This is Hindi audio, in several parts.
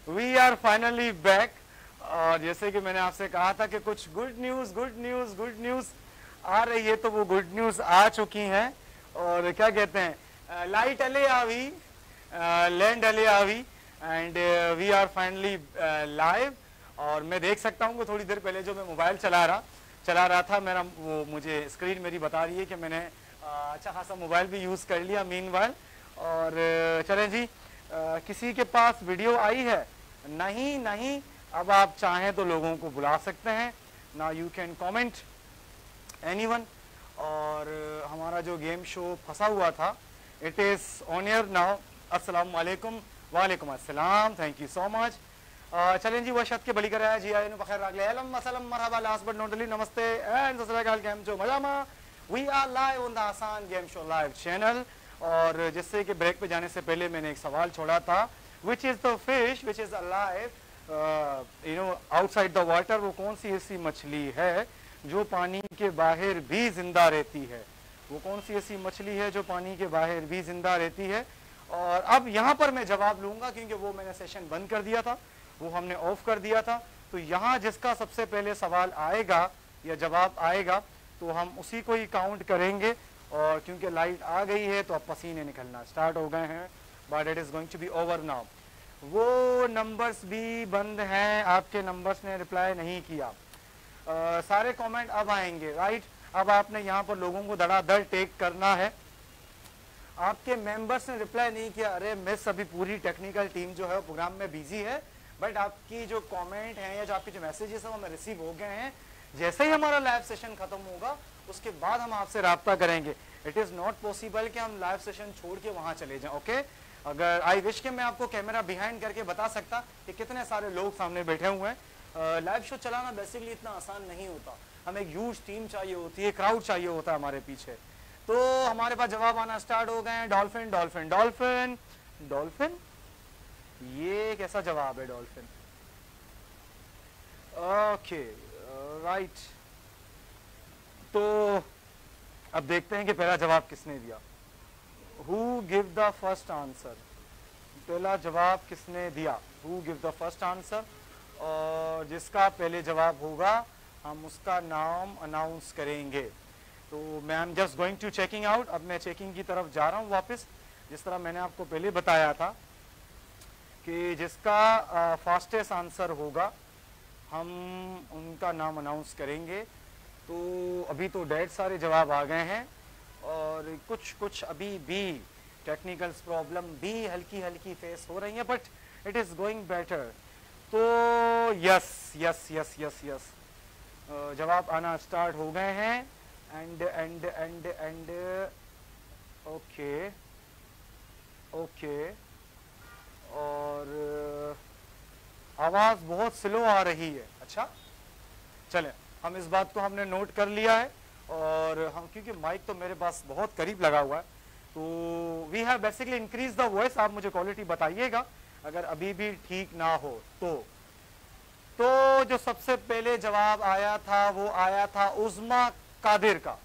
We are finally back. और जैसे कि मैंने आपसे कहा था कि कुछ गुड न्यूज आ रही है, तो वो गुड न्यूज आ चुकी हैं। और क्या कहते हैं, लाइट अले आवी, लैंड अले आवी, and we are finally live. और मैं देख सकता हूँ कि थोड़ी देर पहले जो मैं मोबाइल चला रहा था, मेरा वो मुझे स्क्रीन मेरी बता रही है कि मैंने अच्छा खासा मोबाइल भी यूज़ कर लिया मीनवाइल। और चलें जी, किसी के पास वीडियो आई है? नहीं। अब आप चाहें तो लोगों को बुला सकते हैं। Now you can comment anyone. और हमारा जो गेम शो फंसा हुआ था, it is on air now. अस्सलाम वालेकुम। वालेकुम अस्सलाम, थैंक यू सो मच। चलें जी, वशत के बली कराया जी आए बखैर आगले अलम वसलम मरहबा लास्ट बट नॉट लीस्ट नमस्ते एंड सत श्री अकाल। गेम शो मजामा, we are live on the Aasan game show live channel. और जिससे कि ब्रेक पे जाने से पहले मैंने एक सवाल छोड़ा था, which is the fish which is alive outside the water. वो कौन सी ऐसी मछली है जो पानी के बाहर भी जिंदा रहती है? वो कौन सी ऐसी मछली है जो पानी के बाहर भी जिंदा रहती है? और अब यहाँ पर मैं जवाब लूंगा, क्योंकि वो मैंने सेशन बंद कर दिया था, वो हमने ऑफ कर दिया था। तो यहाँ जिसका सबसे पहले सवाल आएगा या जवाब आएगा, तो हम उसी को ही काउंट करेंगे। और क्योंकि लाइट आ गई है तो अब पसीने निकलना स्टार्ट हो गए हैं, but it is going to be over now. वो नंबर्स भी बंद हैं, आपके नंबर्स ने रिप्लाई नहीं किया। सारे कमेंट अब आएंगे, राइट। अब आपने यहाँ पर लोगों को धड़ाधड़ टेक करना है। आपके मेंबर्स ने रिप्लाई नहीं किया, अरे मिस, अभी पूरी टेक्निकल टीम जो है प्रोग्राम में बिजी है, बट आपकी जो कमेंट हैं या जो आपके जो मैसेजेस हैं वो हमें रिसीव हो गए हैं। जैसे ही हमारा लाइव सेशन खत्म होगा उसके बाद हम आपसे रब्ता करेंगे। इट इज़ नॉट पॉसिबल कि हम लाइव सेशन छोड़ के वहाँ चले जाएं, ओके। अगर आई विश के मैं आपको कैमरा बिहाइंड करके बता सकता कि कितने सारे लोग सामने बैठे हुए हैं। लाइव शो चलाना बेसिकली इतना आसान नहीं होता, हमें एक ह्यूज टीम चाहिए होती है, क्राउड चाहिए होता है हमारे पीछे। तो हमारे पास जवाब आना स्टार्ट हो गए हैं। डॉल्फिन डॉल्फिन डॉल्फिन डॉल्फिन, ये कैसा जवाब है डॉल्फिन? Okay right. तो अब देखते हैं कि पहला जवाब किसने दिया। Who give the first answer? पहला जवाब किसने दिया? Who give the first answer? और जिसका पहले जवाब होगा हम उसका नाम अनाउंस करेंगे। तो मैं am just going to checking out. अब मैं चेकिंग की तरफ जा रहा हूँ वापस। जिस तरह मैंने आपको पहले बताया था कि जिसका फास्टेस्ट आंसर होगा हम उनका नाम अनाउंस करेंगे। तो अभी तो ढेर सारे जवाब आ गए हैं और कुछ अभी भी टेक्निकल प्रॉब्लम भी हल्की हल्की फेस हो रही है, but it is going better. तो यस जवाब आना स्टार्ट हो गए हैं। And okay. और आवाज़ बहुत स्लो आ रही है। अच्छा चलें, हम इस बात को हमने नोट कर लिया है। और हम क्योंकि माइक तो मेरे पास बहुत करीब लगा हुआ है, तो we have basically increase the voice. आप मुझे क्वालिटी बताइएगा अगर अभी भी ठीक ना हो तो। जो सबसे पहले जवाब आया था वो आया था उज़्मा कादिर का।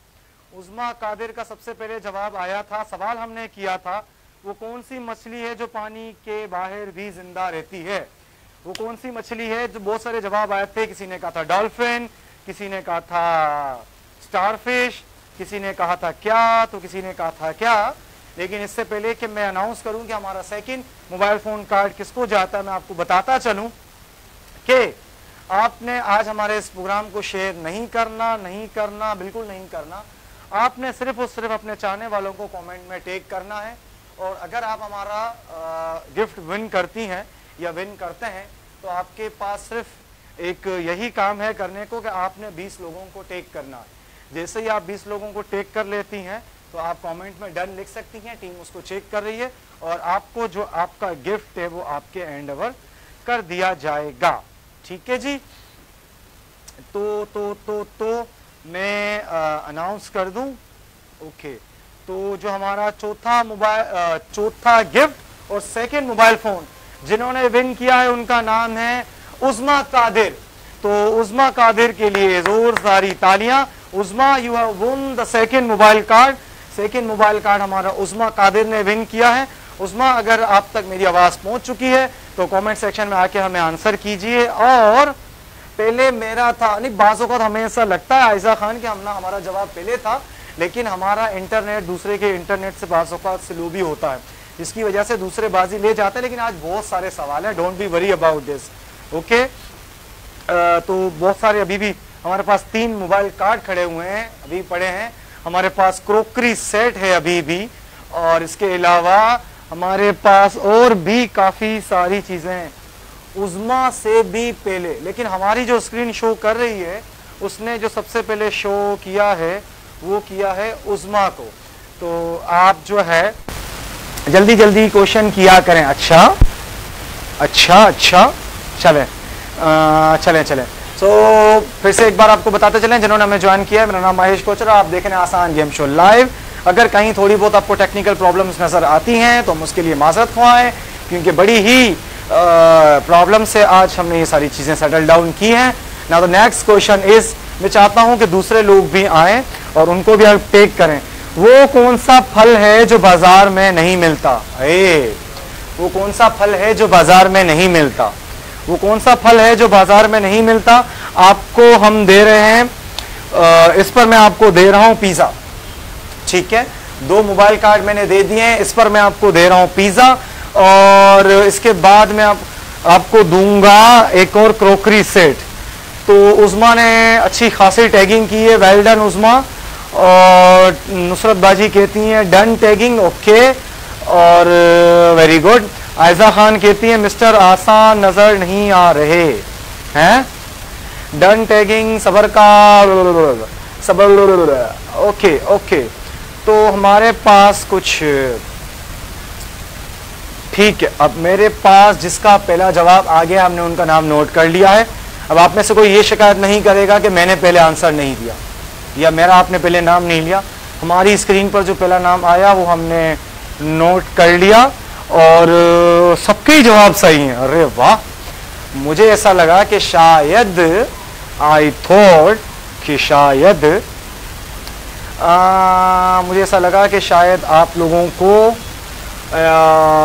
उज़्मा कादिर का सबसे पहले जवाब आया था। सवाल हमने किया था वो कौन सी मछली है जो पानी के बाहर भी जिंदा रहती है? वो कौन सी मछली है? जो बहुत सारे जवाब आए थे। किसी ने कहा था डॉल्फिन, किसी ने कहा था स्टारफिश, किसी ने कहा था क्या, तो किसी ने कहा था क्या। लेकिन इससे पहले कि मैं अनाउंस करूं कि हमारा सेकंड मोबाइल फोन कार्ड किसको जाता है, मैं आपको बताता चलूं कि आपने आज हमारे इस प्रोग्राम को शेयर नहीं करना, बिल्कुल नहीं करना। आपने सिर्फ और सिर्फ अपने चाहने वालों को कमेंट में टैग करना है। और अगर आप हमारा गिफ्ट विन करती हैं या विन करते हैं तो आपके पास सिर्फ एक यही काम है करने को कि आपने 20 लोगों को टैग करना है। जैसे ही आप 20 लोगों को टैग कर लेती हैं तो आप कमेंट में डन लिख सकती हैं, टीम उसको चेक कर रही है और आपको जो आपका गिफ्ट है वो आपके हैंड ओवर कर दिया जाएगा। ठीक है जी। तो मैं अनाउंस कर दूं। ओके, तो जो हमारा चौथा गिफ्ट और सेकंड मोबाइल फोन जिन्होंने विन किया है उनका नाम है उज़्मा कादिर। तो उज़्मा कादिर के लिए जोरदारी तालियां। Uzma, you have won the second mobile card. Second mobile card हमारा उज़्मा कादिर ने विन किया है। उस्मा, अगर आप तक मेरी आवाज पहुंच चुकी है तो कमेंट सेक्शन में आके हमें आंसर कीजिए। और पहले मेरा था नहीं, बाज़ों का हमें ऐसा लगता है आयजा खान कि हमारा जवाब पहले था, लेकिन हमारा इंटरनेट दूसरे के इंटरनेट से बाज़ों का स्लो भी होता है, जिसकी वजह से दूसरे बाजी ले जाते हैं। लेकिन आज बहुत सारे सवाल हैं, don't be worry about this, okay. तो बहुत सारे अभी भी हमारे पास 3 मोबाइल कार्ड खड़े हुए हैं, अभी पड़े हैं। हमारे पास क्रोकरी सेट है अभी भी, और इसके अलावा हमारे पास और भी काफ़ी सारी चीज़ें हैं, उज़्मा से भी पहले। लेकिन हमारी जो स्क्रीन शो कर रही है उसने जो सबसे पहले शो किया है वो किया है उज़्मा को। तो आप जो है जल्दी जल्दी क्वेश्चन किया करें। अच्छा अच्छा अच्छा, चलें चलें चलें। सो फिर से एक बार आपको बताते चलें, जिन्होंने हमें ज्वाइन किया है, मेरा नाम महेश कोचर, आप देख रहे हैं आसान गेम शो लाइव। अगर कहीं थोड़ी बहुत आपको टेक्निकल प्रॉब्लम्स नजर आती हैं तो हम उसके लिए माजरत ख्वाएं, क्योंकि बड़ी ही प्रॉब्लम से आज हमने ये सारी चीजें सेटल डाउन की हैं। Now the next question is, मैं चाहता हूं कि दूसरे लोग भी आएं और उनको भी आप टेक करें। वो कौन सा फल है जो बाजार में नहीं मिलता? वो कौन सा फल है जो बाजार में नहीं मिलता? वो कौन सा फल है जो बाजार में नहीं मिलता? आपको हम दे रहे हैं, इस पर मैं आपको दे रहा हूं पिज्जा, ठीक है। 2 मोबाइल कार्ड मैंने दे दिए हैं, इस पर मैं आपको दे रहा हूं पिज्जा, और इसके बाद मैं आपको दूंगा एक और क्रोकरी सेट। तो उज़्मा ने अच्छी खासी टैगिंग की है, वेल डन उज़्मा। और नुसरत बाजी कहती हैं डन टैगिंग, ओके, और वेरी गुड। आयजा खान कहती है मिस्टर आसान नजर नहीं आ रहे हैं, डन टैगिंग, सबर का सबर, ओके ओके। तो हमारे पास कुछ, ठीक है, अब मेरे पास जिसका पहला जवाब आ गया हमने उनका नाम नोट कर लिया है। अब आप में से कोई ये शिकायत नहीं करेगा कि मैंने पहले आंसर नहीं दिया या मेरा आपने पहले नाम नहीं लिया। हमारी स्क्रीन पर जो पहला नाम आया वो हमने नोट कर लिया और सबके ही जवाब सही हैं। अरे वाह, मुझे ऐसा लगा कि शायद, आई थॉट कि शायद मुझे ऐसा लगा कि शायद आप लोगों को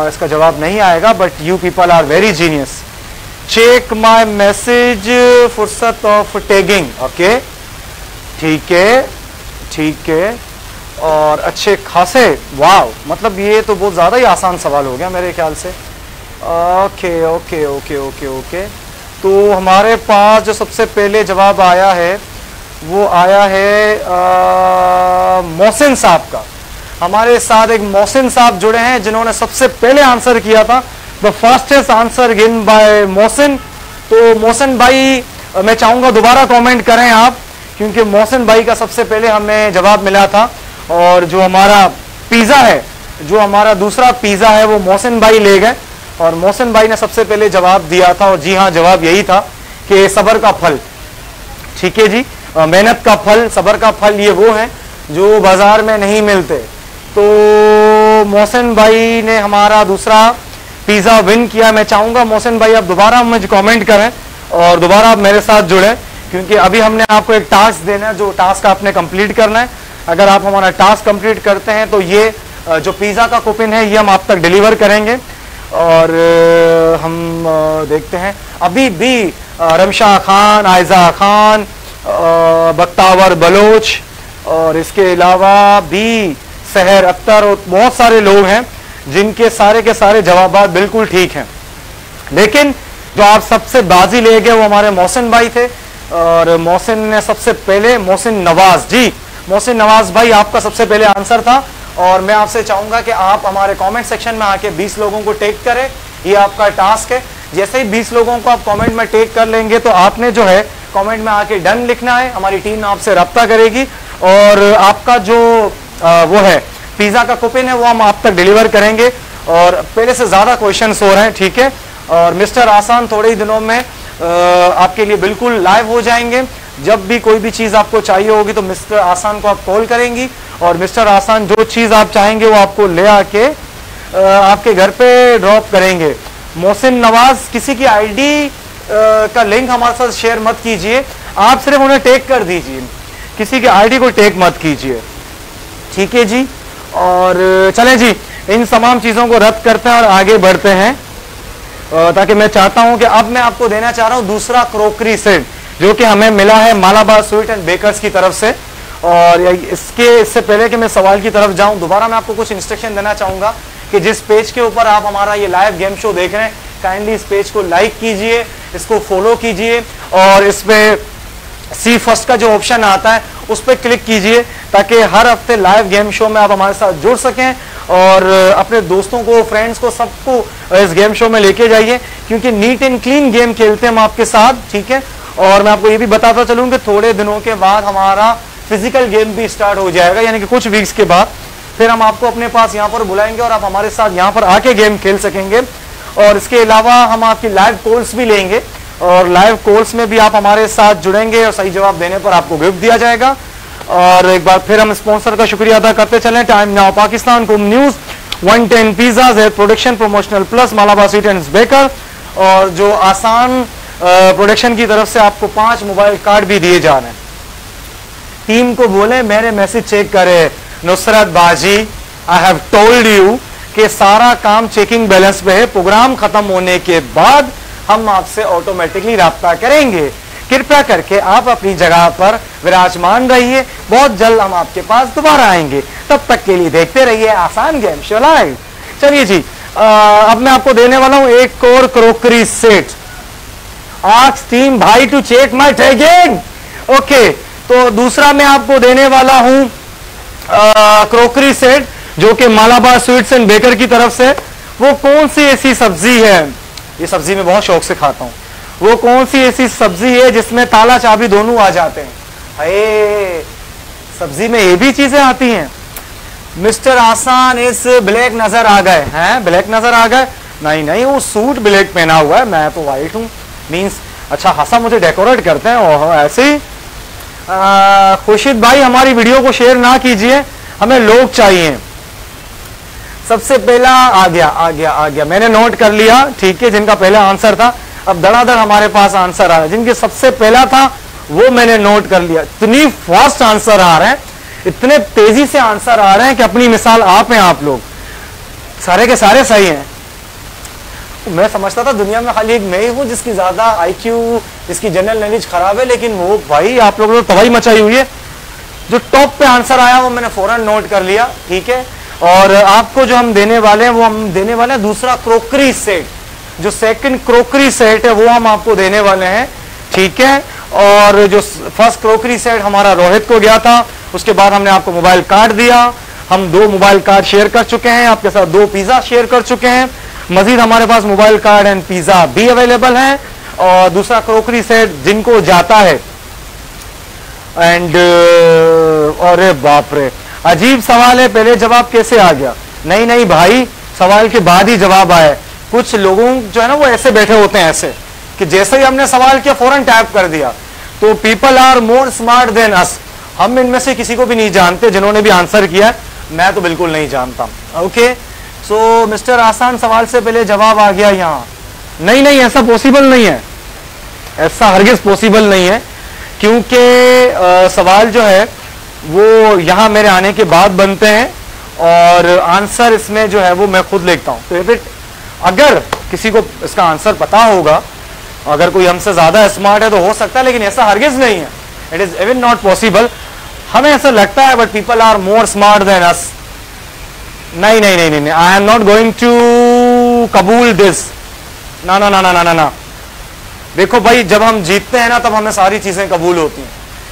इसका जवाब नहीं आएगा, but you people are very genius. Check my message फुर्सत ऑफ टैगिंग, ओके, ठीक है ठीक है, और अच्छे खासे, वाह, मतलब ये तो बहुत ज़्यादा ही आसान सवाल हो गया मेरे ख्याल से। Okay okay okay okay okay. तो हमारे पास जो सबसे पहले जवाब आया है वो आया है मोहसिन साहब का। हमारे साथ एक मोहसिन साहब जुड़े हैं जिन्होंने सबसे पहले आंसर किया था, the fastest answer given by Mohsin. तो मोहसिन भाई, मैं चाहूँगा दोबारा कमेंट करें आप, क्योंकि मोहसिन भाई का सबसे पहले हमें जवाब मिला था, और जो हमारा पिज़्ज़ा है, जो हमारा दूसरा पिज़्ज़ा है वो मोहसिन भाई ले गए, और मोहसिन भाई ने सबसे पहले जवाब दिया था, और जी हाँ, जवाब यही था कि सब्र का फल, ठीक है जी, मेहनत का फल, सब्र का फल, ये वो है जो बाजार में नहीं मिलते। तो मोहसिन भाई ने हमारा दूसरा पिज़्ज़ा विन किया। मैं चाहूँगा मोहसिन भाई आप दोबारा मुझे कमेंट करें और दोबारा आप मेरे साथ जुड़ें, क्योंकि अभी हमने आपको एक टास्क देना है, जो टास्क आपने कंप्लीट करना है। अगर आप हमारा टास्क कंप्लीट करते हैं तो ये जो पिज़्ज़ा का कूपन है ये हम आप तक डिलीवर करेंगे। और हम देखते हैं, अभी भी रमशा खान, आयजा खान, बख्तावर बलोच, और इसके अलावा भी सहर अख्तर, और बहुत सारे लोग हैं जिनके सारे के सारे जवाब बिल्कुल ठीक हैं। लेकिन जो आप सबसे बाजी ले गए वो हमारे मोहसिन भाई थे, और मोहसिन ने सबसे पहले, मोहसिन नवाज जी, मोहसिन नवाज भाई आपका सबसे पहले आंसर था। और मैं आपसे चाहूंगा कि आप हमारे कमेंट सेक्शन में आके 20 लोगों को टैग करें, ये आपका टास्क है। जैसे ही 20 लोगों को आप कमेंट में टैग कर लेंगे तो आपने जो है कमेंट में आके डन लिखना है, हमारी टीम आपसे रब्ता करेगी, और आपका जो वो है पिज़्ज़ा का कूपन है वो हम आप तक डिलीवर करेंगे। और पहले से ज़्यादा क्वेश्चंस हो रहे हैं, ठीक है, और मिस्टर आसान थोड़े ही दिनों में आपके लिए बिल्कुल लाइव हो जाएंगे। जब भी कोई भी चीज़ आपको चाहिए होगी तो मिस्टर आसान को आप कॉल करेंगी, और मिस्टर आसान जो चीज़ आप चाहेंगे वो आपको ले आके आपके घर पे ड्रॉप करेंगे। मोहसिन नवाज, किसी की आईडी का लिंक हमारे साथ शेयर मत कीजिए, आप सिर्फ उन्हें टैग कर दीजिए, किसी की आईडी को टैग मत कीजिए, ठीक है जी। और चलें जी, इन तमाम चीजों को रद्द करते हैं और आगे बढ़ते हैं, ताकि मैं चाहता हूं कि अब मैं आपको देना चाह रहा हूं दूसरा क्रोकरी सेट जो कि हमें मिला है मालाबार स्वीट एंड बेकर्स की तरफ से। और इससे पहले कि मैं सवाल की तरफ जाऊं, दोबारा मैं आपको कुछ इंस्ट्रक्शन देना चाहूंगा कि जिस पेज के ऊपर आप हमारा ये लाइव गेम शो देख रहे हैं, काइंडली इस पेज को लाइक कीजिए, इसको फॉलो कीजिए और इस पे सी फर्स्ट का जो ऑप्शन आता है उस पर क्लिक कीजिए, ताकि हर हफ्ते लाइव गेम शो में आप हमारे साथ जुड़ सकें और अपने दोस्तों को, फ्रेंड्स को, सबको इस गेम शो में लेके जाइए, क्योंकि नीट एंड क्लीन गेम खेलते हैं हम आपके साथ, ठीक है। और मैं आपको ये भी बताता चलूं कि थोड़े दिनों के बाद हमारा फिजिकल गेम भी स्टार्ट हो जाएगा, यानी कि कुछ वीक्स के बाद फिर हम आपको अपने पास यहाँ पर बुलाएंगे और आप हमारे साथ यहाँ पर आके गेम खेल सकेंगे। और इसके अलावा हम आपकी लाइव कॉल्स भी लेंगे और लाइव कॉल्स में भी आप हमारे साथ जुड़ेंगे और सही जवाब देने पर आपको गिफ्ट दिया जाएगा। और एक बार फिर हम स्पॉन्सर का शुक्रिया अदा करते चलें। Time now Pakistan, com news, 110 pizza, hair production, promotional plus, Malabar sweet and baker, और जो आसान प्रोडक्शन की तरफ से आपको 5 मोबाइल कार्ड भी दिए जा रहे हैं। टीम को बोले मेरे मैसेज चेक करे, नुसरत बाजी आई हैव टोल्ड यू कि सारा काम चेकिंग बैलेंस पे है, प्रोग्राम खत्म होने के बाद हम आपसे ऑटोमेटिकली राब्ता करेंगे। कृपया करके आप अपनी जगह पर विराजमान रहिए, बहुत जल्द हम आपके पास दोबारा आएंगे, तब तक के लिए देखते रहिए आसान गेम शो लाइव। चलिए जी, अब मैं आपको देने वाला हूं एक और क्रोकरी सेट। आस्क टीम भाई to check my tagging. Okay, तो दूसरा मैं आपको देने वाला हूं क्रोकरी सेट जो कि मालाबार स्वीट्स एंड बेकर की तरफ से। वो कौन सी ऐसी सब्जी है, ये सब्जी मैं बहुत शौक से खाता हूं, वो कौन सी ऐसी सब्जी है जिसमें ताला चाबी दोनों आ जाते हैं? अरे सब्जी में ये भी चीजें आती हैं। मिस्टर आसान इस ब्लैक नजर आ गए हैं, ब्लैक नजर आ गए? नहीं नहीं, वो सूट ब्लैक पहना हुआ है, मैं तो व्हाइट हूं, मीन्स अच्छा खासा मुझे डेकोरेट करते हैं। ओहो ऐसे ही। खुर्शीद भाई हमारी वीडियो को शेयर ना कीजिए, हमें लोग चाहिए। सबसे पहला आ गया, मैंने नोट कर लिया, ठीक है। जिनका पहला आंसर था, अब धड़ाधड़ हमारे पास आंसर आ रहा है। जिनके सबसे पहला था वो मैंने नोट कर लिया। इतनी फास्ट आंसर आ रहे हैं, इतने तेजी से आंसर आ रहे हैं कि अपनी मिसाल आप हैं। आप लोग सारे के सारे सही हैं। मैं समझता था दुनिया में खाली एक मैं ही हूं जिसकी ज्यादा आईक्यू, जिसकी जनरल नॉलेज खराब है, लेकिन वो भाई आप लोगों ने तबाही मचाई हुई है। जो टॉप पे आंसर आया वो मैंने फौरन नोट कर लिया, ठीक है। और आपको जो हम देने वाले हैं वो हम देने वाले हैं दूसरा क्रोकरी सेट। जो सेकंड क्रोकरी सेट है वो हम आपको देने वाले हैं, ठीक है। और जो फर्स्ट क्रोकरी सेट हमारा रोहित को गया था, उसके बाद हमने आपको मोबाइल कार्ड दिया। हम 2 मोबाइल कार्ड शेयर कर चुके हैं, आपके साथ 2 पिज्जा शेयर कर चुके हैं। मजीद हमारे पास मोबाइल कार्ड एंड पिज्जा भी अवेलेबल है। और दूसरा क्रोकरी सेट जिनको जाता है एंड अरे बाप रे, अजीब सवाल है, पहले जवाब कैसे आ गया? नहीं नहीं भाई, सवाल के बाद ही जवाब आया। कुछ लोगों जो है ना वो ऐसे बैठे होते हैं, ऐसे कि जैसे ही हमने सवाल किया फौरन टैप कर दिया। तो people are more smart than us. हम इनमें से किसी को भी नहीं जानते जिन्होंने भी आंसर किया, मैं तो बिल्कुल नहीं जानता। ओके, सो मिस्टर आसान सवाल से पहले जवाब आ गया यहाँ। नहीं नहीं, ऐसा पॉसिबल नहीं है, ऐसा हरगिज पॉसिबल नहीं है, क्योंकि सवाल जो है वो यहाँ मेरे आने के बाद बनते हैं और आंसर इसमें जो है वो मैं खुद लिखता हूँ। तो अगर किसी को इसका आंसर पता होगा, अगर कोई हमसे ज्यादा स्मार्ट है तो हो सकता है, लेकिन ऐसा हरगिज नहीं है। It is even not possible. हमें ऐसा लगता है but people are more smart than us. नहीं नहीं नहीं नहीं, I am not going to कबूल दिस। ना ना ना ना ना ना। देखो भाई, जब हम जीतते हैं ना तब हमें सारी चीजें कबूल होती हैं,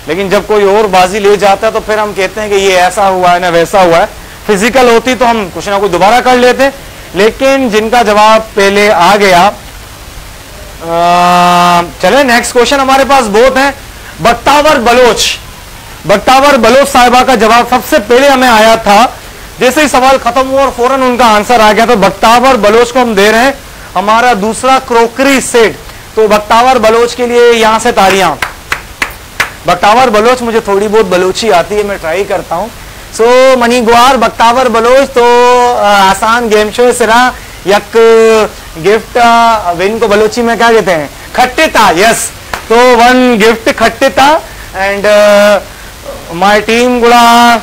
लेकिन जब कोई और बाजी ले जाता है तो फिर हम कहते हैं कि ये ऐसा हुआ है ना वैसा हुआ है। फिजिकल होती तो हम कुछ ना कुछ दोबारा कर लेते। लेकिन जिनका जवाब पहले आ गया, चले नेक्स्ट क्वेश्चन हमारे पास बहुत है। बख्तावर बलोच साहिबा का जवाब सबसे पहले हमें आया था। जैसे ही सवाल खत्म हुआ और फौरन उनका आंसर आ गया, तो बख्तावर बलोच को हम दे रहे हैं हमारा दूसरा क्रोकरी सेट। तो बख्तावर बलोच के लिए यहां से तालियां। बख्तावर बलोच, मुझे थोड़ी बहुत बलोची आती है, मैं ट्राई करता हूं। सो मनी गुआर बख्तावर बलोच, तो आसान गेम शो सिरा यक गिफ्ट विन को बलोची में क्या कहते हैं? खट्टिता। यस, तो 1 गिफ्ट खट्टिता एंड माय टीम गुड़ा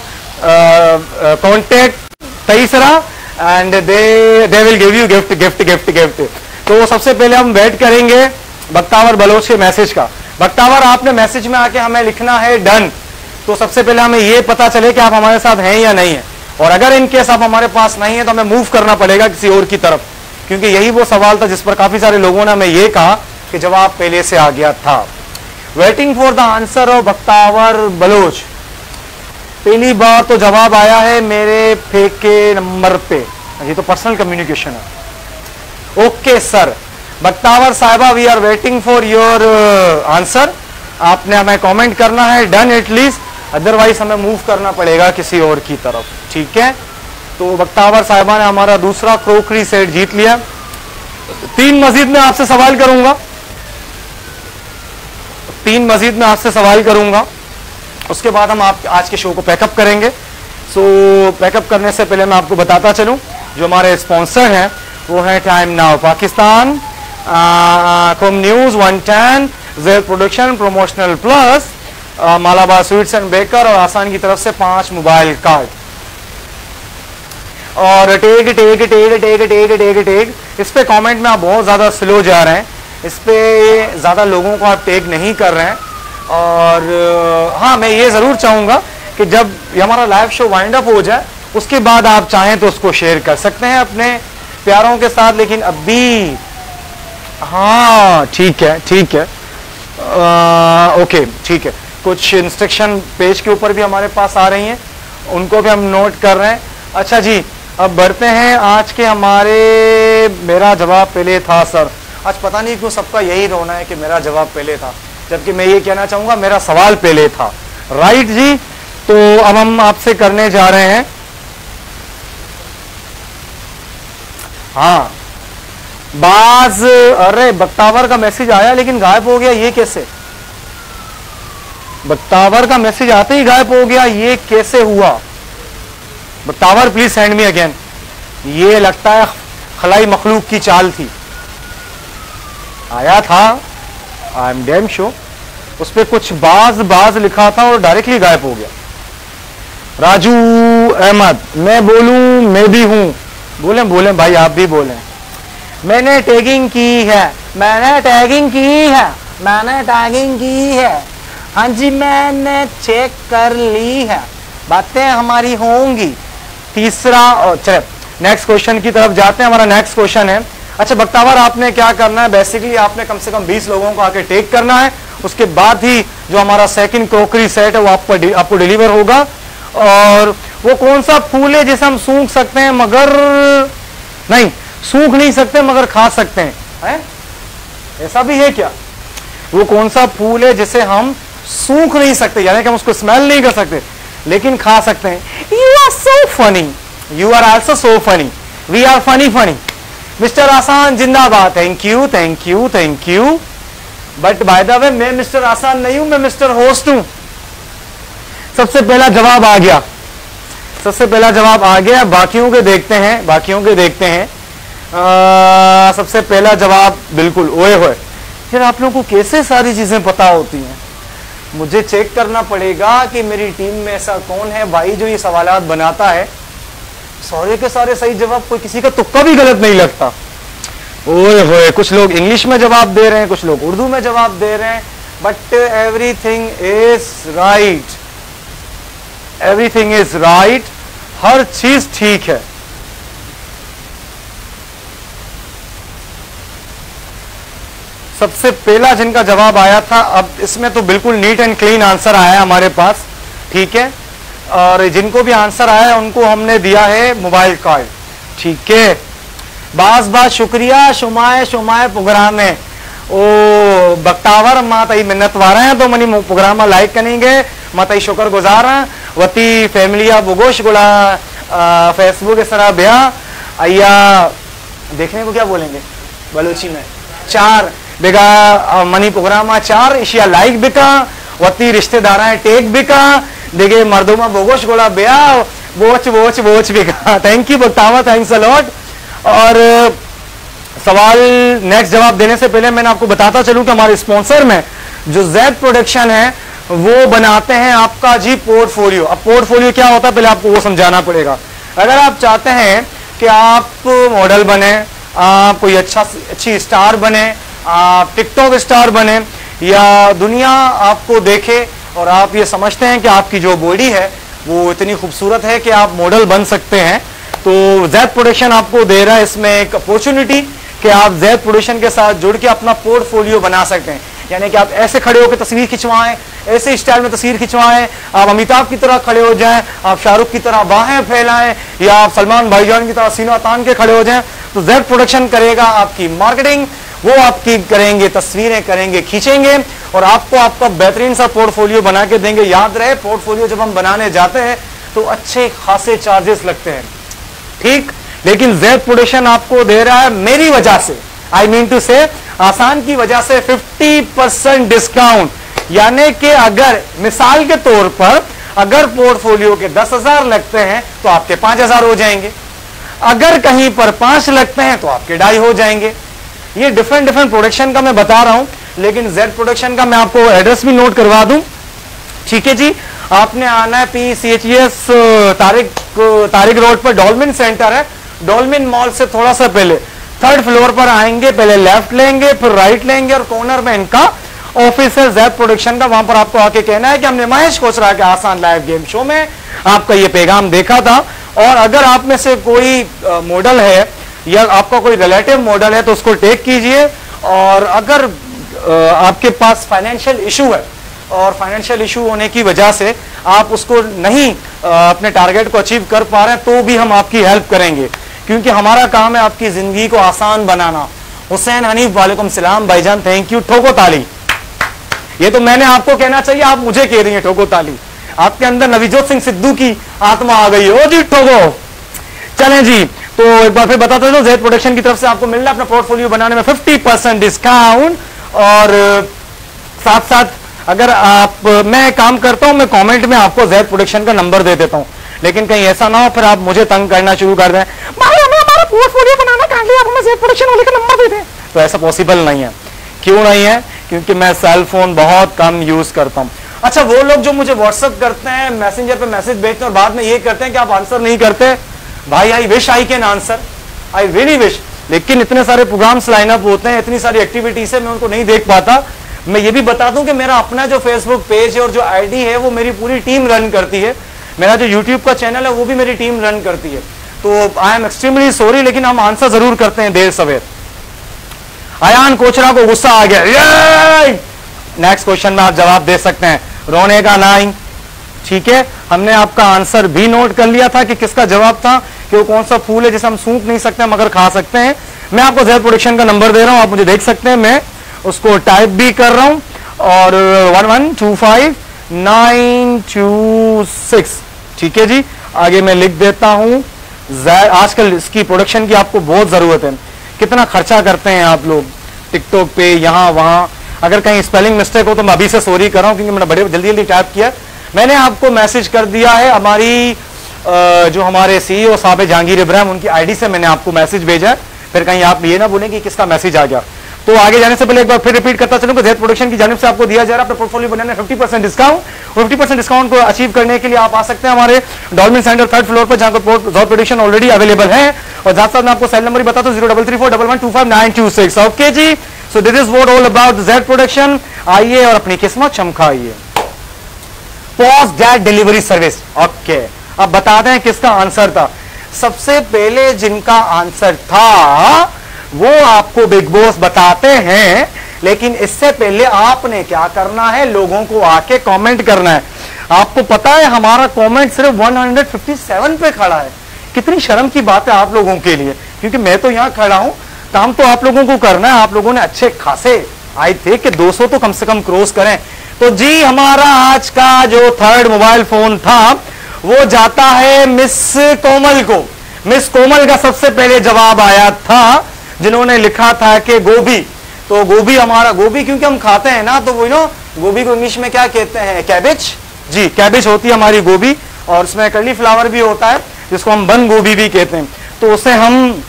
कॉन्टेक्ट तीसरा and they will give you gift gift gift gift. तो सबसे पहले हम वेट करेंगे बख्तावर बलोच के मैसेज का। बख्तावर आपने मैसेज में आके हमें लिखना है डन, तो सबसे पहले हमें ये पता चले कि आप हमारे साथ हैं या नहीं है, और अगर इन केस आप हमारे पास नहीं है तो हमें मूव करना पड़ेगा किसी और की तरफ, क्योंकि यही वो सवाल था जिस पर काफी सारे लोगों ने हमें ये कहा कि जवाब पहले से आ गया था। Waiting for the answer of Bakhtawar Baloch. पहली बार तो जवाब आया है मेरे फेक के नंबर पे, ये तो पर्सनल कम्युनिकेशन है। ओके सर, बख्तावर साहिबा we are waiting for your answer. आपने हमें कमेंट करना है डन एटलीस्ट, अदरवाइज हमें मूव करना पड़ेगा किसी और की तरफ, ठीक है। तो बख्तावर साहिबा ने हमारा दूसरा क्रोकरी सेट जीत लिया। 3 मजीद में आपसे सवाल करूंगा, 3 मजीद में आपसे सवाल करूंगा, उसके बाद हम आप आज के शो को पैकअप करेंगे। सो पैकअप करने से पहले मैं आपको बताता चलूं जो हमारे स्पॉन्सर हैं वो है time now Pakistan, com news 110, gel production, promotional plus, Malabar sweets and baker और आसान की तरफ से 5 मोबाइल कार्ड। और tag tag tag tag tag tag tag, इस पे कमेंट में आप बहुत ज्यादा स्लो जा रहे हैं, इस पे ज्यादा लोगों को आप टेग नहीं कर रहे हैं। और हाँ, मैं ये जरूर चाहूंगा कि जब ये हमारा लाइव शो वाइंड अप हो जाए उसके बाद आप चाहें तो उसको शेयर कर सकते हैं अपने प्यारों के साथ, लेकिन अभी हाँ ठीक है ठीक है, ओके ठीक है। कुछ इंस्ट्रक्शन पेज के ऊपर भी हमारे पास आ रही हैं, उनको भी हम नोट कर रहे हैं। अच्छा जी, अब बढ़ते हैं आज के हमारे मेरा जवाब पहले था सर। आज पता नहीं क्यों सबका यही रोना है कि मेरा जवाब पहले था, जबकि मैं ये कहना चाहूंगा मेरा सवाल पहले था। राइट जी, तो अब हम आपसे करने जा रहे हैं, हाँ बाज, अरे बख्तावर का मैसेज आया लेकिन गायब हो गया, ये कैसे? बख्तावर का मैसेज आते ही गायब हो गया, ये कैसे हुआ? Bakhtawar please send me again. ये लगता है खलाई मखलूक की चाल थी, आया था, आई एम डैम श्योर, उस पर कुछ बाज लिखा था और डायरेक्टली गायब हो गया। राजू अहमद, मैं बोलूं, मैं भी हूं, बोले भाई, आप भी बोलें। मैंने टैगिंग की है, मैंने टैगिंग की है, मैंने टैगिंग की है, हाँ जी मैंने चेक कर ली है, बातें हमारी होंगी। तीसरा, चले नेक्स्ट क्वेश्चन की तरफ जाते हैं। हमारा नेक्स्ट क्वेश्चन है, अच्छा बख्तावर आपने क्या करना है, बेसिकली आपने कम से कम 20 लोगों को आके टेक करना है, उसके बाद ही जो हमारा सेकंड क्रोकरी सेट है वो आपको डिलीवर होगा। और वो कौन सा फूल है जिसे हम सूंघ सकते हैं मगर नहीं, सूंघ नहीं सकते मगर खा सकते हैं, ऐसा भी है क्या? वो कौन सा फूल है जिसे हम सूंघ नहीं सकते, यानी कि हम उसको स्मेल नहीं कर सकते लेकिन खा सकते हैं? You are so funny, you are also so funny, we are funny funny. Mister Asaan जिंदाबाद, thank you thank you thank you. But by the way मैं मिस्टर आसान नहीं हूं, मैं मिस्टर होस्ट हूं। सबसे पहला जवाब आ गया, सबसे पहला जवाब आ गया, बाकियों के देखते हैं, बाकियों के देखते हैं। सबसे पहला जवाब बिल्कुल, ओए होए, फिर आप लोगों को कैसे सारी चीजें पता होती हैं? मुझे चेक करना पड़ेगा कि मेरी टीम में ऐसा कौन है भाई जो ये सवालात बनाता है। सारे के सारे सही जवाब, कोई किसी का तुक्का भी गलत नहीं लगता। ओए होए, कुछ लोग इंग्लिश में जवाब दे रहे हैं, कुछ लोग उर्दू में जवाब दे रहे हैं, but everything is right, everything is right, हर चीज ठीक है। सबसे पहला जिनका जवाब आया था, अब इसमें तो बिल्कुल नीट एंड क्लीन आंसर आया है हमारे पास, ठीक है। और जिनको भी आंसर आया है उनको हमने दिया है मोबाइल कार्ड, ठीक है। बास शुक्रिया, शुमाए प्रोग्राम है ओ बख्तावर माँ तई मिन्नत वारा हैं तो मनी प्रोग्राम लाइक करेंगे, माँ तई शुक्र गुजार हैं वती फैमिलिया बुगोश गुड़ा फेसबुक इस तरह ब्या अया देखने को क्या बोलेंगे बलोची में 4 बेगा मनी प्रोग्राम 4 इशिया लाइक बिका वती रिश्तेदार टेक बिका देखे मर्दोमा बोगोश गोला ब्या वोच बिका। Thank you Bakhtawar, thanks a lot. और सवाल नेक्स्ट जवाब देने से पहले मैंने आपको बताता चलूं कि हमारे स्पॉन्सर में जो जेड प्रोडक्शन है वो बनाते हैं आपका जी पोर्टफोलियो। अब पोर्टफोलियो क्या होता है पहले आपको वो समझाना पड़ेगा। अगर आप चाहते हैं कि आप मॉडल बने, आप कोई अच्छी स्टार बने, आप टिकटॉक स्टार बने, या दुनिया आपको देखे और आप ये समझते हैं कि आपकी जो बॉडी है वो इतनी खूबसूरत है कि आप मॉडल बन सकते हैं, तो ज़ैद प्रोडक्शन आपको दे रहा है इसमें एक अपॉर्चुनिटी कि आप ज़ैद प्रोडक्शन के साथ जुड़ के अपना पोर्टफोलियो बना सकते हैं। यानी कि आप ऐसे खड़े होकर तस्वीर खिंचवाएं, ऐसे स्टाइल में तस्वीर खिंचवाएं, आप अमिताभ की तरह खड़े हो जाएं, आप शाहरुख की तरह बाहें फैलाएं, या आप सलमान भाईजान की तरह सीना तान के खड़े हो जाएं, तो ज़ैद प्रोडक्शन करेगा आपकी मार्केटिंग, वो आपकी करेंगे, तस्वीरें करेंगे, खींचेंगे और आपको आपका बेहतरीन सा पोर्टफोलियो बना के देंगे। याद रहे, पोर्टफोलियो जब हम बनाने जाते हैं तो अच्छे खासे चार्जेस लगते हैं, ठीक, लेकिन ज़ैद प्रोडक्शन आपको दे रहा है मेरी वजह से, आई मीन टू से आसान की वजह से 50% डिस्काउंट। यानी कि अगर मिसाल के तौर पर अगर पोर्टफोलियो के 10,000 लगते हैं तो आपके 5,000 हो जाएंगे, अगर कहीं पर 5 लगते हैं तो आपके 2.5 हो जाएंगे। ये डिफरेंट प्रोडक्शन का मैं बता रहा हूं, लेकिन ज़ैद प्रोडक्शन का मैं आपको एड्रेस भी नोट करवा दूं, ठीक है जी। आपने आना है PCHES तारिक रोड पर डॉल्मिन सेंटर है, डॉल्मिन मॉल से थोड़ा सा पहले 3rd फ्लोर पर आएंगे, पहले लेफ्ट लेंगे फिर राइट लेंगे और कॉर्नर में इनका ऑफिस है ज़ैद प्रोडक्शन का। वहां पर आपको आके कहना है कि हमने महेश कोचरा के आसान लाइव गेम शो में आपका ये पैगाम देखा था, और अगर आप में से कोई मॉडल है या आपका कोई रिलेटिव मॉडल है तो उसको टेक कीजिए, और अगर आपके पास फाइनेंशियल इशू है और फाइनेंशियल इशू होने की वजह से आप उसको नहीं अपने टारगेट को अचीव कर पा रहे हैं तो भी हम आपकी हेल्प करेंगे, क्योंकि हमारा काम है आपकी जिंदगी को आसान बनाना। हुसैन हनीफ वालेकुम सलाम भाईजान, थैंक यू, ठोको ताली। ये तो मैंने आपको कहना चाहिए, आप मुझे कह रही हैं ठोको ताली। आपके अंदर नवजोत सिंह सिद्धू की आत्मा आ गई है, ओ जी ठोको। चलें जी, तो एक बार फिर बताता हूं, ज़ैद प्रोडक्शन की तरफ से आपको मिल रहा है अपना पोर्टफोलियो बनाने में 50% डिस्काउंट, और साथ साथ अगर आप, मैं काम करता हूं, मैं कमेंट में आपको ज़ैद प्रोडक्शन का नंबर दे देता हूं, लेकिन कहीं ऐसा ना हो फिर आप मुझे तंग करना शुरू कर दें, भाई हमें हमारा पोर्टफोलियो बनाना कहां लिया, आप हमें ज़ैद प्रोडक्शन वाले का नंबर दे दें। तो ऐसा पॉसिबल नहीं है। क्यों नहीं है? क्योंकि मैं सेल फोन बहुत कम यूज करता हूं। अच्छा, वो लोग जो मुझे व्हाट्सएप करते हैं, मैसेंजर पे मैसेज भेजते हैं और बाद में ये करते हैं कि आप आंसर नहीं करते, भाई I wish I can answer, I really wish, लेकिन इतने सारे प्रोग्राम्स लाइनअप होते हैं, इतनी सारी एक्टिविटीज है, मैं उनको नहीं देख पाता। मैं ये भी बता दूं कि मेरा अपना जो फेसबुक पेज है और जो आईडी है वो मेरी पूरी टीम रन करती है, मेरा जो यूट्यूब का चैनल है वो भी मेरी टीम रन करती है, तो आई एम एक्सट्रीमली सॉरी, लेकिन हम आंसर जरूर करते हैं देर सवेर। अयान कोचरा को गुस्सा आ गया, नेक्स्ट क्वेश्चन में आप जवाब दे सकते हैं, रोने का नहीं, ठीक है। हमने आपका आंसर भी नोट कर लिया था कि किसका जवाब था, कि वो कौन सा फूल है जिसे हम सूंघ नहीं सकते मगर खा सकते हैं। मैं आपको ज़ैद प्रोडक्शन का नंबर दे रहा हूं, आप मुझे देख सकते हैं, मैं उसको टाइप भी कर रहा हूं, और 1125926, ठीक है जी। आगे मैं लिख देता हूं, आजकल इसकी प्रोडक्शन की आपको बहुत जरूरत है। कितना खर्चा करते हैं आप लोग टिकटॉक पे, यहाँ वहां, अगर कहीं स्पेलिंग मिस्टेक हो तो मैं अभी से सॉरी कर रहा हूं, क्योंकि मैंने बड़े जल्दी टाइप किया। मैंने आपको मैसेज कर दिया है, हमारी जो हमारे CEO साहब है जहांगीर इब्राहिम, उनकी आईडी से मैंने आपको मैसेज भेजा है, फिर कहीं आप ये ना बोलें कि किसका मैसेज आ गया। तो आगे जाने से पहले एक बार फिर रिपीट करता चलूं कि ज़ैद प्रोडक्शन की जानिब से आपको दिया जा रहा है अपना पोर्टफोलियो बनाने 50% डिस्काउंट। 50% डिस्काउंट को अचीव करने के लिए आप आ सकते हैं हमारे डॉल्मिन सेंटर 3rd फ्लोर पर, जहां पर ज़ैद प्रोडक्शन ऑलरेडी अवेलेबल है, और साथ साथ मैं आपको सेल नंबर बता दूं 033411252926। Okay ji, so this is what all about Zaid production. आइए और अपनी किस्मत चमकाइए। Post date delivery service, okay, अब बताते हैं किसका आंसर था। सबसे पहले जिनका आंसर था वो आपको बिग बॉस बताते हैं, लेकिन इससे पहले आपने क्या करना है, लोगों को आके कमेंट करना है। आपको पता है हमारा कमेंट सिर्फ 157 पे खड़ा है, कितनी शर्म की बात है आप लोगों के लिए, क्योंकि मैं तो यहां खड़ा हूं, काम तो आप लोगों को करना है। आप लोगों ने अच्छे खासे आए थे कि 200 तो कम से कम क्रॉस करें। तो जी, हमारा आज का जो 3rd मोबाइल फोन था वो जाता है मिस कोमल को। मिस कोमल का सबसे पहले जवाब आया था, जिन्होंने लिखा था कि गोभी। तो गोभी, हमारा गोभी क्योंकि हम खाते हैं ना, तो वो नो गोभी को इंग्लिश में क्या कहते हैं, कैबेज। जी, कैबेज होती है हमारी गोभी, और उसमें कर्ली फ्लावर भी होता है जिसको हम बंद गोभी भी कहते हैं। तो उसे हम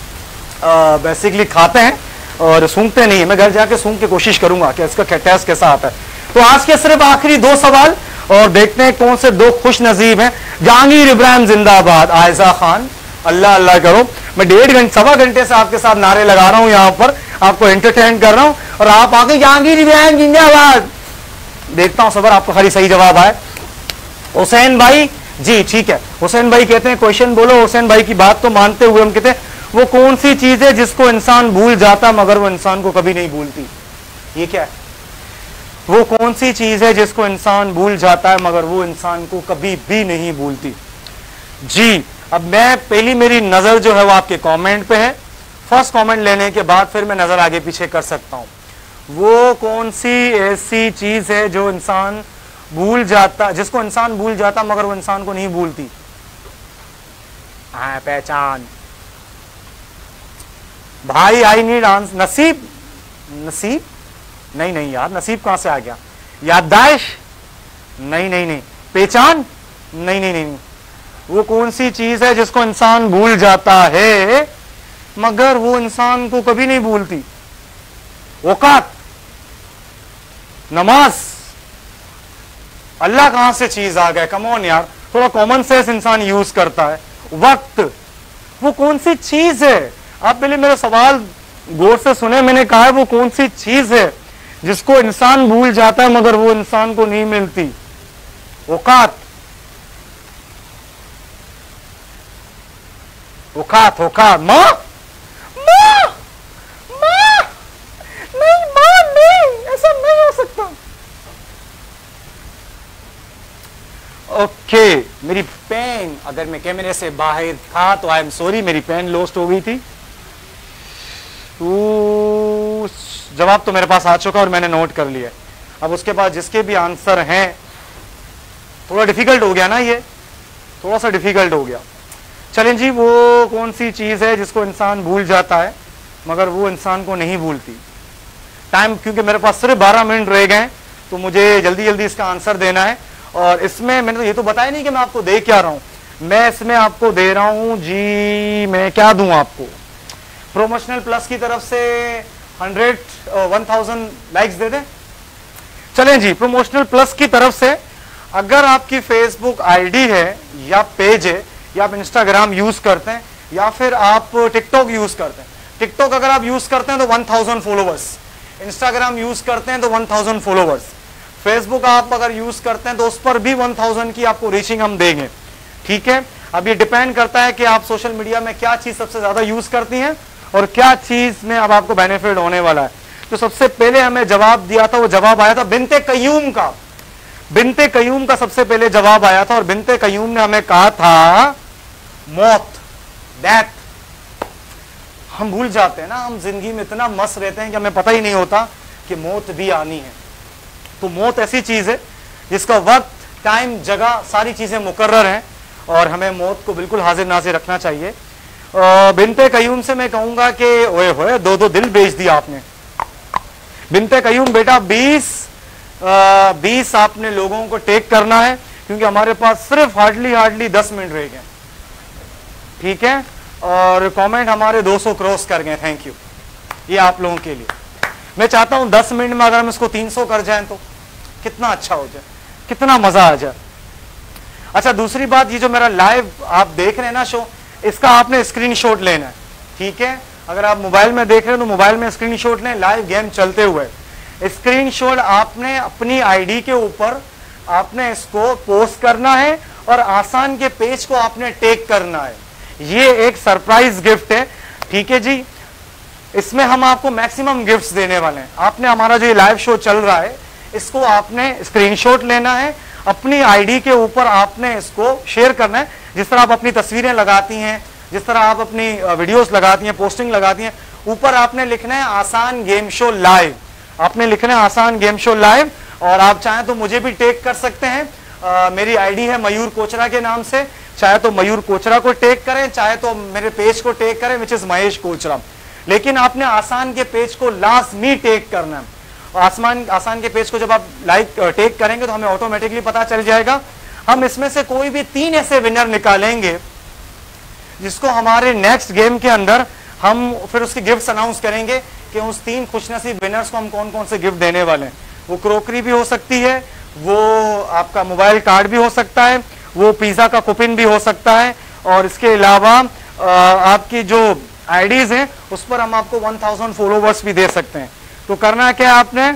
बेसिकली खाते हैं और सूंघते नहीं है। मैं घर जाके सूंघ की कोशिश करूंगा कि इसका टेस्ट कैसा आता है। तो आज के सिर्फ आखिरी 2 सवाल, और देखते हैं कौन से 2 खुश नसीब हैं। जहांगीर इब्राहिम जिंदाबाद, आयजा खान अल्लाह अल्लाह करो, मैं 1.5 घंटे 1.25 घंटे से आपके साथ नारे लगा रहा हूं यहां पर, आपको एंटरटेन कर रहा हूं, और आप आगे जहांगीर बहन जिंदाबाद। देखता हूं सबर आपका खाली सही जवाब आए। हुसैन भाई जी ठीक है, हुसैन भाई कहते हैं क्वेश्चन बोलो। हुसैन भाई की बात को मानते हुए हम कहते हैं वो कौन सी चीज है जिसको इंसान भूल जाता मगर वो इंसान को कभी नहीं भूलती? ये क्या है? वो कौन सी चीज है जिसको इंसान भूल जाता है मगर वो इंसान को कभी भी नहीं भूलती? जी अब मैं पहली मेरी नजर जो है वो आपके कमेंट पे है। फर्स्ट कमेंट लेने के बाद फिर मैं नजर आगे पीछे कर सकता हूं। वो कौन सी ऐसी चीज है जो इंसान भूल जाता, जिसको इंसान भूल जाता मगर वो इंसान को नहीं भूलती? हाँ पहचान भाई, आई नीड आंसर। नसीब? नसीब नहीं नहीं यार, नसीब कहां से आ गया? याददाश्त? नहीं नहीं नहीं। पहचान? नहीं नहीं नहीं। वो कौन सी चीज है जिसको इंसान भूल जाता है मगर वो इंसान को कभी नहीं भूलती? औकात? नमाज? अल्लाह कहां से चीज आ गया? कम ऑन यार, थोड़ा कॉमन सेंस इंसान यूज करता है। वक्त? वो कौन सी चीज है? आप पहले मेरा सवाल गौर से सुने, मैंने कहा है वो कौन सी चीज है जिसको इंसान भूल जाता है मगर वो इंसान को नहीं मिलती? औकात? औकात औकात? मां? मां? मां? नहीं मां नहीं, ऐसा नहीं हो सकता। ओके मेरी पेन, अगर मैं कैमरे से बाहर था तो आई एम सॉरी, मेरी पेन लॉस्ट हो गई थी। तो जवाब तो मेरे पास आ चुका और मैंने नोट कर लिया। अब उसके बाद जिसके भी आंसर हैं, थोड़ा डिफिकल्ट हो गया ना, ये थोड़ा सा डिफिकल्ट हो गया। चलें जी, वो कौन सी चीज है जिसको इंसान भूल जाता है मगर वो इंसान को नहीं भूलती? टाइम क्योंकि मेरे पास सिर्फ 12 मिनट रह गए तो मुझे जल्दी जल्दी इसका आंसर देना है। और इसमें मैंने तो ये तो बताया नहीं कि मैं आपको दे क्या रहा हूं। मैं इसमें आपको दे रहा हूं जी, मैं क्या दूं आपको? प्रोमोशनल प्लस की तरफ से 1000 लाइक्स दे दें। चलें जी, प्रोमोशनल प्लस की तरफ से अगर आपकी फेसबुक आईडी है या पेज है या आप इंस्टाग्राम यूज करते हैं या फिर आप टिकटॉक यूज करते हैं, टिकटॉक अगर आप यूज करते हैं तो 1000 फॉलोवर्स, इंस्टाग्राम यूज करते हैं तो 1000 फॉलोवर्स, फेसबुक आप अगर यूज करते हैं तो उस पर भी 1000 की आपको रीचिंग हम देंगे। ठीक है, अब ये डिपेंड करता है कि आप सोशल मीडिया में क्या चीज सबसे ज्यादा यूज करती हैं और क्या चीज में अब आपको बेनिफिट होने वाला है। तो सबसे पहले हमें जवाब दिया था, वो जवाब आया था बिनते कय्यूम का। बिनते कय्यूम का सबसे पहले जवाब आया था और बिनते कय्यूम ने हमें कहा था मौत, डेथ। हम भूल जाते हैं ना, हम जिंदगी में इतना मस्त रहते हैं कि हमें पता ही नहीं होता कि मौत भी आनी है। तो मौत ऐसी चीज है जिसका वक्त, टाइम, जगह, सारी चीजें मुकर्रर हैं और हमें मौत को बिल्कुल हाजिर नाजिर रखना चाहिए। बिनते कय्यूम से मैं कहूंगा कि ओए होए 2-2 दिल बेच दिया आपने। बिनते कय्यूम बेटा 20 आपने लोगों को टेक करना है क्योंकि हमारे पास सिर्फ हार्डली 10 मिनट रह गए। ठीक है, और कमेंट हमारे 200 क्रॉस कर गए, थैंक यू। ये आप लोगों के लिए मैं चाहता हूं 10 मिनट में अगर हम इसको 300 कर जाएं तो कितना अच्छा हो जाए, कितना मजा आ जाए। अच्छा दूसरी बात, ये जो मेरा लाइव आप देख रहे हैं ना शो, इसका आपने स्क्रीनशॉट लेना है। ठीक है, अगर आप मोबाइल में देख रहे हैं तो मोबाइल में स्क्रीनशॉट लें, लाइव गेम चलते हुए स्क्रीनशॉट आपने अपनी आईडी के ऊपर आपने इसको पोस्ट करना है और आसान के पेज को आपने टैग करना है। ये एक सरप्राइज गिफ्ट है। ठीक है जी, इसमें हम आपको मैक्सिमम गिफ्ट्स देने वाले हैं। आपने हमारा जो ये लाइव शो चल रहा है इसको आपने स्क्रीनशॉट लेना है, अपनी आईडी के ऊपर आपने इसको शेयर करना है। जिस तरह आप अपनी तस्वीरें लगाती हैं, जिस तरह आप अपनी वीडियोस लगाती हैं, पोस्टिंग लगाती हैं, ऊपर आपने लिखना है आसान गेम शो लाइव। आपने लिखना है आसान गेम शो लाइव और आप चाहें तो मुझे भी टैग कर सकते हैं। मेरी आईडी है मयूर कोचरा के नाम से, चाहे तो मयूर कोचरा को टैग करें, चाहे तो मेरे पेज को टैग करें विच इज महेश कोचरा। लेकिन आपने आसान के पेज को लाजमी टैग करना है। आसान के पेज को जब आप लाइक टैग करेंगे तो हमें ऑटोमेटिकली पता चल जाएगा। हम इसमें से कोई भी 3 ऐसे विनर निकालेंगे जिसको हमारे नेक्स्ट गेम के अंदर हम फिर उसके गिफ्ट्स अनाउंस करेंगे कि उस 3 खुशनसीब विनर्स को हम कौन कौन से गिफ्ट देने वाले हैं। वो क्रोकरी भी हो सकती है, वो आपका मोबाइल कार्ड भी हो सकता है, वो पिज्जा का कूपन भी हो सकता है और इसके अलावा आपकी जो आईडीज हैं उस पर हम आपको 1000 फॉलोवर्स भी दे सकते हैं। तो करना क्या है, आपने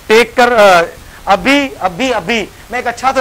टेक कर अभी मैं एक अच्छा